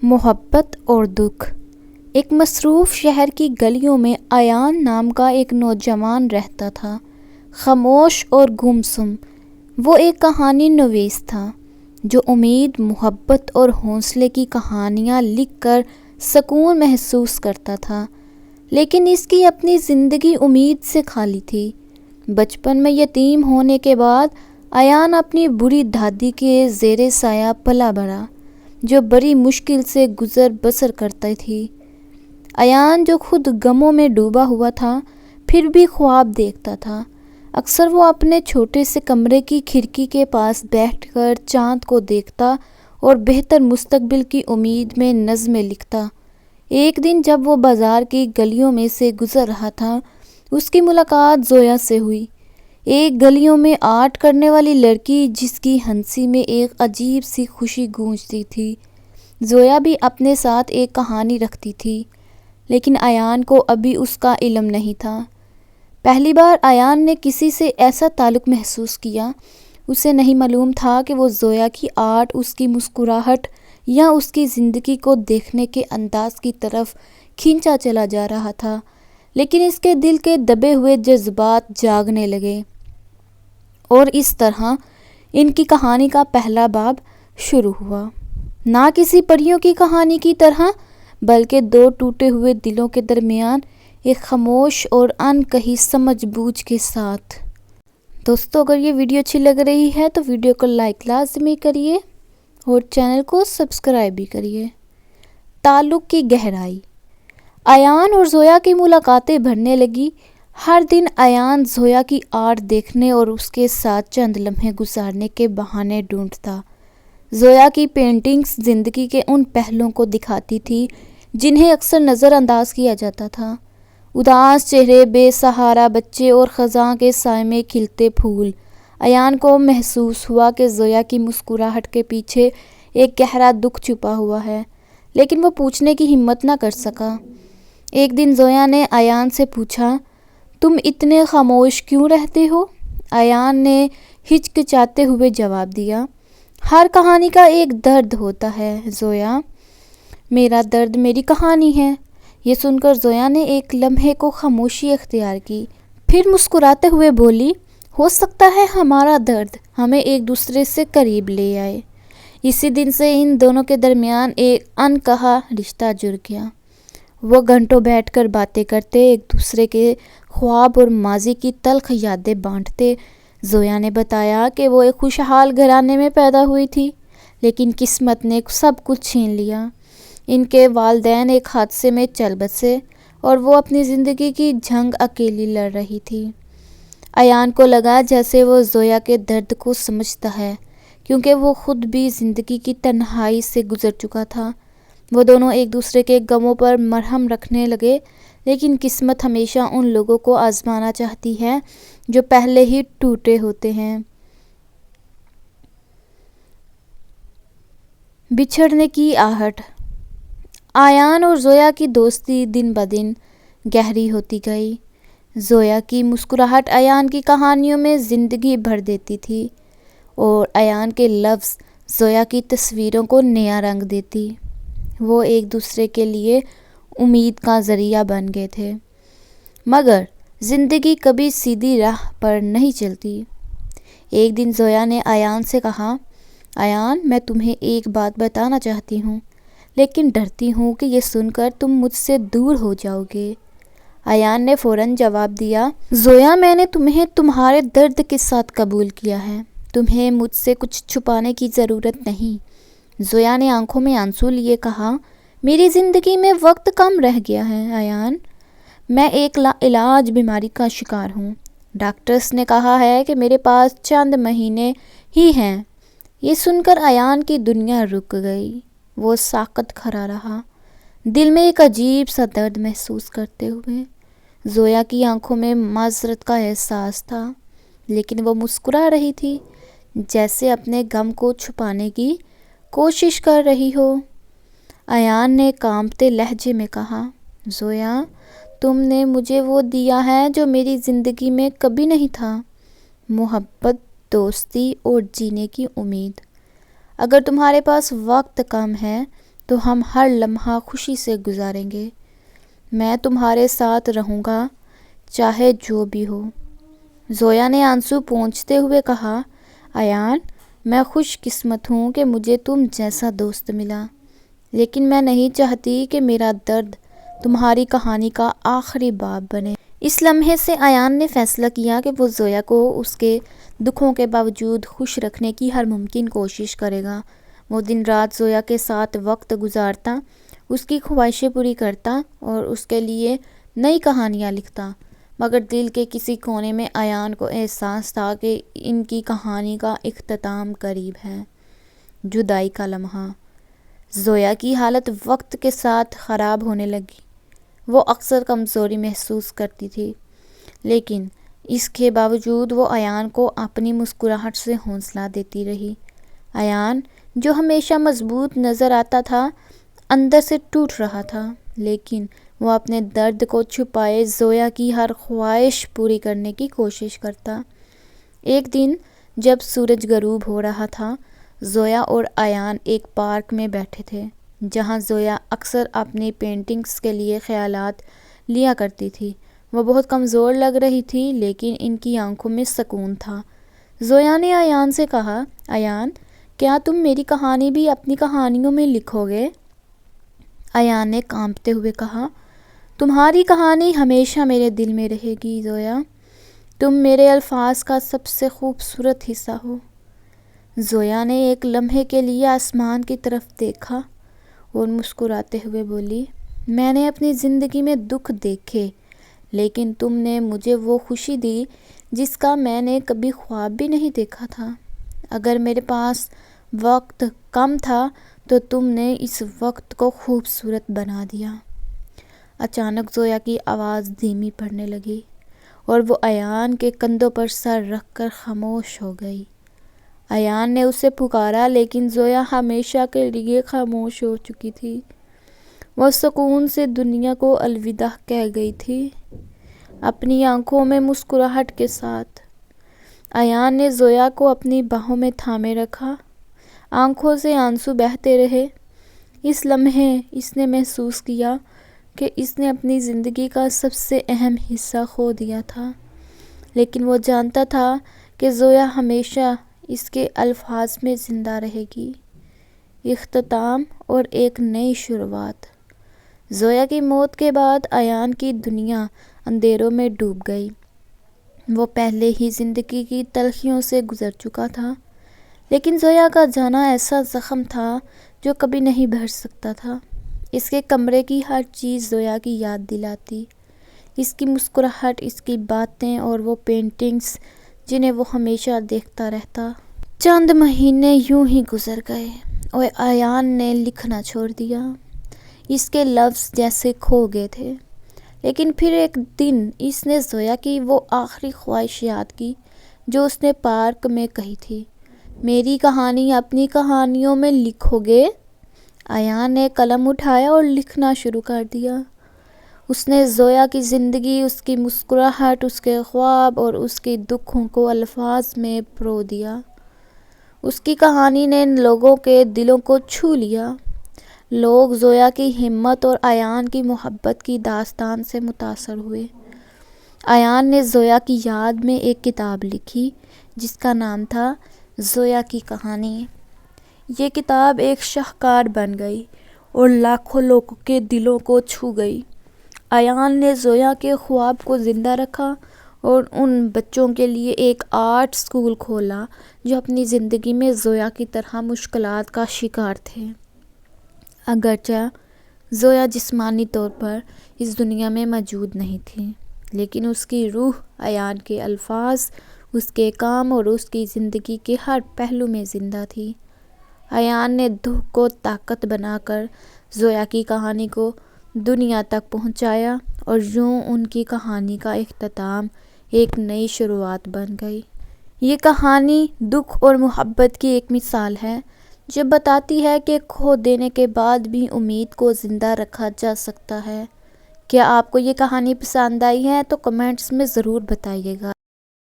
محبت اور دکھ۔ ایک مصروف شہر کی گلیوں میں ایان نام کا ایک نوجوان رہتا تھا، خاموش اور گمسم۔ وہ ایک کہانی نویس تھا جو امید، محبت اور حوصلے کی کہانیاں لکھ کر سکون محسوس کرتا تھا، لیکن اس کی اپنی زندگی امید سے خالی تھی۔ بچپن میں یتیم ہونے کے بعد ایان اپنی بوڑھی دادی کے زیر سایہ پلا بڑھا، جو بڑی مشکل سے گزر بسر کرتی تھی۔ ایان جو خود غموں میں ڈوبا ہوا تھا، پھر بھی خواب دیکھتا تھا۔ اکثر وہ اپنے چھوٹے سے کمرے کی کھڑکی کے پاس بیٹھ کر چاند کو دیکھتا اور بہتر مستقبل کی امید میں نظمیں لکھتا۔ ایک دن جب وہ بازار کی گلیوں میں سے گزر رہا تھا، اس کی ملاقات زویا سے ہوئی، ایک گلیوں میں آرٹ کرنے والی لڑکی جس کی ہنسی میں ایک عجیب سی خوشی گونجتی تھی۔ زویا بھی اپنے ساتھ ایک کہانی رکھتی تھی، لیکن ایان کو ابھی اس کا علم نہیں تھا۔ پہلی بار ایان نے کسی سے ایسا تعلق محسوس کیا۔ اسے نہیں معلوم تھا کہ وہ زویا کی آرٹ اس کی مسکراہٹ یا اس کی زندگی کو دیکھنے کے انداز کی طرف کھینچا چلا جا رہا تھا، لیکن اس کے دل کے دبے ہوئے جذبات جاگنے لگے، اور اس طرح ان کی کہانی کا پہلا باب شروع ہوا۔ نہ کسی پریوں کی کہانی کی طرح، بلکہ دو ٹوٹے ہوئے دلوں کے درمیان ایک خاموش اور انکہی سمجھ بوجھ کے ساتھ۔ دوستو، اگر یہ ویڈیو اچھی لگ رہی ہے تو ویڈیو کو لائک لازمی کریے اور چینل کو سبسکرائب بھی کریے۔ تعلق کی گہرائی۔ ایان اور زویا کی ملاقاتیں بڑھنے لگی۔ ہر دن ایان زویا کی آرٹ دیکھنے اور اس کے ساتھ چند لمحے گزارنے کے بہانے ڈھونڈتا۔ زویا کی پینٹنگز زندگی کے ان پہلوؤں کو دکھاتی تھی جنہیں اکثر نظر انداز کیا جاتا تھا۔ اداس چہرے، بے سہارا بچے اور خزاں کے سائے میں کھلتے پھول۔ ایان کو محسوس ہوا کہ زویا کی مسکراہٹ کے پیچھے ایک گہرا دکھ چھپا ہوا ہے، لیکن وہ پوچھنے کی ہمت نہ کر سکا۔ ایک دن زویا نے ایان سے پوچھا، تم اتنے خاموش کیوں رہتے ہو؟ ایان نے ہچکچاتے ہوئے جواب دیا، ہر کہانی کا ایک درد ہوتا ہے زویا، میرا درد میری کہانی ہے۔ یہ سن کر زویا نے ایک لمحے کو خاموشی اختیار کی، پھر مسکراتے ہوئے بولی، ہو سکتا ہے ہمارا درد ہمیں ایک دوسرے سے قریب لے آئے۔ اسی دن سے ان دونوں کے درمیان ایک انکہا رشتہ جڑ گیا۔ وہ گھنٹوں بیٹھ کر باتیں کرتے، ایک دوسرے کے خواب اور ماضی کی تلخ یادیں بانٹتے۔ زویا نے بتایا کہ وہ ایک خوشحال گھرانے میں پیدا ہوئی تھی، لیکن قسمت نے سب کچھ چھین لیا۔ ان کے والدین ایک حادثے میں چل بسے اور وہ اپنی زندگی کی جنگ اکیلی لڑ رہی تھی۔ ایان کو لگا جیسے وہ زویا کے درد کو سمجھتا ہے، کیونکہ وہ خود بھی زندگی کی تنہائی سے گزر چکا تھا۔ وہ دونوں ایک دوسرے کے غموں پر مرہم رکھنے لگے، لیکن قسمت ہمیشہ ان لوگوں کو آزمانا چاہتی ہے جو پہلے ہی ٹوٹے ہوتے ہیں۔ بچھڑنے کی آہٹ۔ ایان اور زویا کی دوستی دن بدن گہری ہوتی گئی۔ زویا کی مسکراہٹ ایان کی کہانیوں میں زندگی بھر دیتی تھی، اور ایان کے لفظ زویا کی تصویروں کو نیا رنگ دیتی۔ وہ ایک دوسرے کے لیے امید کا ذریعہ بن گئے تھے، مگر زندگی کبھی سیدھی راہ پر نہیں چلتی۔ ایک دن زویا نے ایان سے کہا، ایان، میں تمہیں ایک بات بتانا چاہتی ہوں، لیکن ڈرتی ہوں کہ یہ سن کر تم مجھ سے دور ہو جاؤ گے۔ ایان نے فوراً جواب دیا، زویا، میں نے تمہیں تمہارے درد کے ساتھ قبول کیا ہے، تمہیں مجھ سے کچھ چھپانے کی ضرورت نہیں۔ زویا نے آنکھوں میں آنسو لیے کہا، میری زندگی میں وقت کم رہ گیا ہے ایان، میں ایک لا علاج بیماری کا شکار ہوں۔ ڈاکٹرز نے کہا ہے کہ میرے پاس چند مہینے ہی ہیں۔ یہ سن کر ایان کی دنیا رک گئی۔ وہ ساکت کھڑا رہا، دل میں ایک عجیب سا درد محسوس کرتے ہوئے۔ زویا کی آنکھوں میں معذرت کا احساس تھا، لیکن وہ مسکرا رہی تھی، جیسے اپنے غم کو چھپانے کی کوشش کر رہی ہو۔ ایان نے کانپتے لہجے میں کہا، زویا، تم نے مجھے وہ دیا ہے جو میری زندگی میں کبھی نہیں تھا، محبت، دوستی اور جینے کی امید۔ اگر تمہارے پاس وقت کم ہے تو ہم ہر لمحہ خوشی سے گزاریں گے۔ میں تمہارے ساتھ رہوں گا چاہے جو بھی ہو۔ زویا نے آنسو پونچھتے ہوئے کہا، ایان، میں خوش قسمت ہوں کہ مجھے تم جیسا دوست ملا، لیکن میں نہیں چاہتی کہ میرا درد تمہاری کہانی کا آخری باب بنے۔ اس لمحے سے ایان نے فیصلہ کیا کہ وہ زویا کو اس کے دکھوں کے باوجود خوش رکھنے کی ہر ممکن کوشش کرے گا۔ وہ دن رات زویا کے ساتھ وقت گزارتا، اس کی خواہشیں پوری کرتا اور اس کے لیے نئی کہانیاں لکھتا، مگر دل کے کسی کونے میں ایان کو احساس تھا کہ ان کی کہانی کا اختتام قریب ہے۔ جدائی کا لمحہ۔ زویا کی حالت وقت کے ساتھ خراب ہونے لگی۔ وہ اکثر کمزوری محسوس کرتی تھی، لیکن اس کے باوجود وہ ایان کو اپنی مسکراہٹ سے حوصلہ دیتی رہی۔ ایان، جو ہمیشہ مضبوط نظر آتا تھا، اندر سے ٹوٹ رہا تھا، لیکن وہ اپنے درد کو چھپائے زویا کی ہر خواہش پوری کرنے کی کوشش کرتا۔ ایک دن جب سورج غروب ہو رہا تھا، زویا اور ایان ایک پارک میں بیٹھے تھے، جہاں زویا اکثر اپنی پینٹنگز کے لیے خیالات لیا کرتی تھی۔ وہ بہت کمزور لگ رہی تھی، لیکن ان کی آنکھوں میں سکون تھا۔ زویا نے ایان سے کہا، ایان، کیا تم میری کہانی بھی اپنی کہانیوں میں لکھو گے؟ ایان نے کانپتے ہوئے کہا، تمہاری کہانی ہمیشہ میرے دل میں رہے گی زویا، تم میرے الفاظ کا سب سے خوبصورت حصہ ہو۔ زویا نے ایک لمحے کے لیے آسمان کی طرف دیکھا اور مسکراتے ہوئے بولی، میں نے اپنی زندگی میں دکھ دیکھے، لیکن تم نے مجھے وہ خوشی دی جس کا میں نے کبھی خواب بھی نہیں دیکھا تھا۔ اگر میرے پاس وقت کم تھا تو تم نے اس وقت کو خوبصورت بنا دیا۔ اچانک زویا کی آواز دھیمی پڑنے لگی اور وہ ایان کے کندھوں پر سر رکھ کر خاموش ہو گئی۔ ایان نے اسے پکارا، لیکن زویا ہمیشہ کے لیے خاموش ہو چکی تھی۔ وہ سکون سے دنیا کو الوداع کہہ گئی تھی، اپنی آنکھوں میں مسکراہٹ کے ساتھ۔ ایان نے زویا کو اپنی باہوں میں تھامے رکھا، آنکھوں سے آنسو بہتے رہے۔ اس لمحے اس نے محسوس کیا کہ اس نے اپنی زندگی کا سب سے اہم حصہ کھو دیا تھا، لیکن وہ جانتا تھا کہ زویا ہمیشہ اس کے الفاظ میں زندہ رہے گی۔ اختتام اور ایک نئی شروعات۔ زویا کی موت کے بعد ایان کی دنیا اندھیروں میں ڈوب گئی۔ وہ پہلے ہی زندگی کی تلخیوں سے گزر چکا تھا، لیکن زویا کا جانا ایسا زخم تھا جو کبھی نہیں بھر سکتا تھا۔ اس کے کمرے کی ہر چیز زویا کی یاد دلاتی، اس کی مسکراہٹ، اس کی باتیں اور وہ پینٹنگز جنہیں وہ ہمیشہ دیکھتا رہتا۔ چند مہینے یوں ہی گزر گئے اور ایان نے لکھنا چھوڑ دیا۔ اس کے لفظ جیسے کھو گئے تھے، لیکن پھر ایک دن اس نے زویا کی وہ آخری خواہش یاد کی جو اس نے پارک میں کہی تھی، میری کہانی اپنی کہانیوں میں لکھو گے؟ ایان نے قلم اٹھایا اور لکھنا شروع کر دیا۔ اس نے زویا کی زندگی، اس کی مسکراہٹ، اس کے خواب اور اس کے دکھوں کو الفاظ میں پرو دیا۔ اس کی کہانی نے لوگوں کے دلوں کو چھو لیا۔ لوگ زویا کی ہمت اور ایان کی محبت کی داستان سے متاثر ہوئے۔ ایان نے زویا کی یاد میں ایک کتاب لکھی جس کا نام تھا زویا کی کہانی۔ یہ کتاب ایک شاہکار بن گئی اور لاکھوں لوگوں کے دلوں کو چھو گئی۔ ایان نے زویا کے خواب کو زندہ رکھا اور ان بچوں کے لیے ایک آرٹ اسکول کھولا جو اپنی زندگی میں زویا کی طرح مشکلات کا شکار تھے۔ اگرچہ زویا جسمانی طور پر اس دنیا میں موجود نہیں تھی، لیکن اس کی روح ایان کے الفاظ، اس کے کام اور اس کی زندگی کے ہر پہلو میں زندہ تھی۔ ایان نے دکھ کو طاقت بنا کر زویا کی کہانی کو دنیا تک پہنچایا اور یوں ان کی کہانی کا اختتام ایک نئی شروعات بن گئی۔ یہ کہانی دکھ اور محبت کی ایک مثال ہے جو بتاتی ہے کہ کھو دینے کے بعد بھی امید کو زندہ رکھا جا سکتا ہے۔ کیا آپ کو یہ کہانی پسند آئی ہے تو کمنٹس میں ضرور بتائیے گا۔